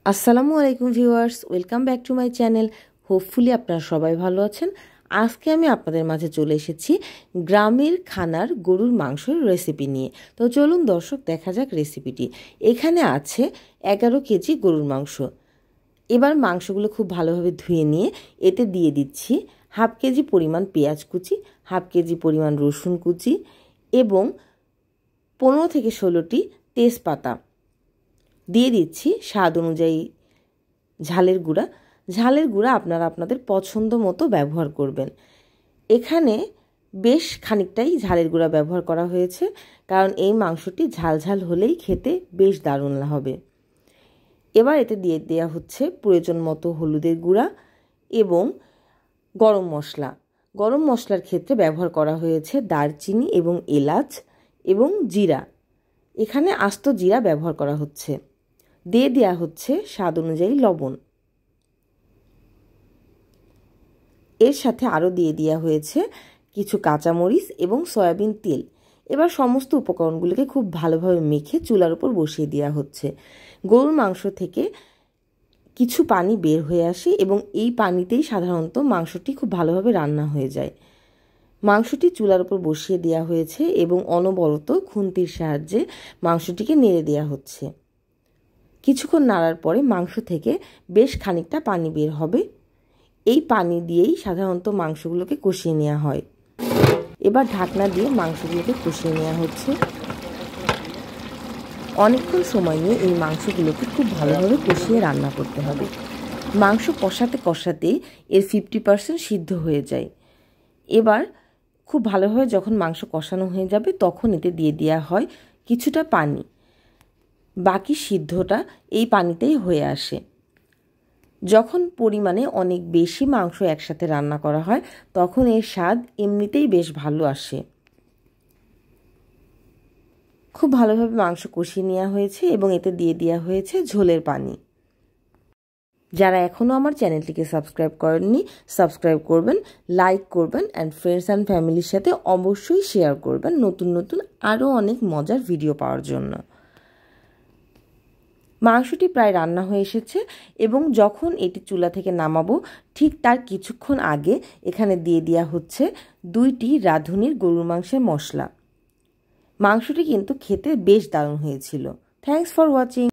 আসসালামু আলাইকুম viewers, welcome back to my channel. Hopefully আপনারা সবাই ভালো আছেন। আজকে আমি আপনাদের মাঝে চলে এসেছি গ্রামের খানার গরুর মাংসের রেসিপি নিয়ে। তো চলুন দর্শক দেখা যাক রেসিপিটি। এখানে আছে 11 কেজি গরুর মাংস। এবার মাংসগুলো খুব ভালোভাবে ধুয়ে নিয়ে এতে দিয়ে দিচ্ছি হাফ কেজি পরিমাণ পেঁয়াজ কুচি, হাফ কেজি পরিমাণ রসুন কুচি এবং 15 থেকে 16টি তেজপাতা। দিয়ে দিচ্ছি স্বাদ অনুযায়ী ঝালের গুঁড়া। ঝালের গুঁড়া আপনারা আপনাদের পছন্দ মতো ব্যবহার করবেন। এখানে বেশ খানিকটাই ঝালের গুঁড়া ব্যবহার করা হয়েছে, কারণ এই মাংসটি ঝাল ঝাল হলেই খেতে বেশ দারুণ হবে। এবার এতে দিয়ে দেওয়া হচ্ছে প্রয়োজন মতো হলুদের গুঁড়া এবং গরম মশলা। গরম মশলার ক্ষেত্রে ব্যবহার করা হয়েছে দারচিনি এবং এলাচ এবং জিরা। এখানে আস্ত জিরা ব্যবহার করা হচ্ছে। দিয়ে দেওয়া হচ্ছে স্বাদ অনুযায়ী লবণ। এর সাথে আরও দিয়ে দেওয়া হয়েছে কিছু কাঁচামরিচ এবং সয়াবিন তেল। এবার সমস্ত উপকরণগুলোকে খুব ভালোভাবে মেখে চুলার উপর বসিয়ে দেওয়া হচ্ছে। গরুর মাংস থেকে কিছু পানি বের হয়ে আসে এবং এই পানিতেই সাধারণত মাংসটি খুব ভালোভাবে রান্না হয়ে যায়। মাংসটি চুলার উপর বসিয়ে দেওয়া হয়েছে এবং অনবরত খুন্তির সাহায্যে মাংসটিকে নেড়ে দেওয়া হচ্ছে। কিছুক্ষণ নাড়ার পরে মাংস থেকে বেশ খানিকটা পানি বের হবে। এই পানি দিয়েই সাধারণত মাংসগুলোকে কষিয়ে নেওয়া হয়। এবার ঢাকনা দিয়ে মাংসগুলোকে কষিয়ে নেওয়া হচ্ছে। অনেকক্ষণ সময় নিয়ে এই মাংসগুলোকে খুব ভালোভাবে কষিয়ে রান্না করতে হবে। মাংস কষাতে কষাতেই এর 50% সিদ্ধ হয়ে যায়। এবার খুব ভালোভাবে যখন মাংস কষানো হয়ে যাবে তখন এতে দিয়ে দেওয়া হয় কিছুটা পানি। বাকি সিদ্ধটা এই পানিতেই হয়ে আসে। যখন পরিমাণে অনেক বেশি মাংস একসাথে রান্না করা হয় তখন এর স্বাদ এমনিতেই বেশ ভালো আসে। খুব ভালোভাবে মাংস কষিয়ে নেওয়া হয়েছে এবং এতে দিয়ে দেওয়া হয়েছে ঝোলের পানি। যারা এখনও আমার চ্যানেলটিকে সাবস্ক্রাইব করেননি, সাবস্ক্রাইব করবেন, লাইক করবেন অ্যান্ড ফ্রেন্ডস অ্যান্ড ফ্যামিলির সাথে অবশ্যই শেয়ার করবেন নতুন নতুন আরও অনেক মজার ভিডিও পাওয়ার জন্য। মাংসটি প্রায় রান্না হয়ে এসেছে এবং যখন এটি চুলা থেকে নামাবো ঠিক তার কিছুক্ষণ আগে এখানে দিয়ে দেওয়া হচ্ছে 2টি রাঁধুনির গরুর মাংসের মশলা। মাংসটি কিন্তু খেতে বেশ দারুণ হয়েছিল। Thanks for watching.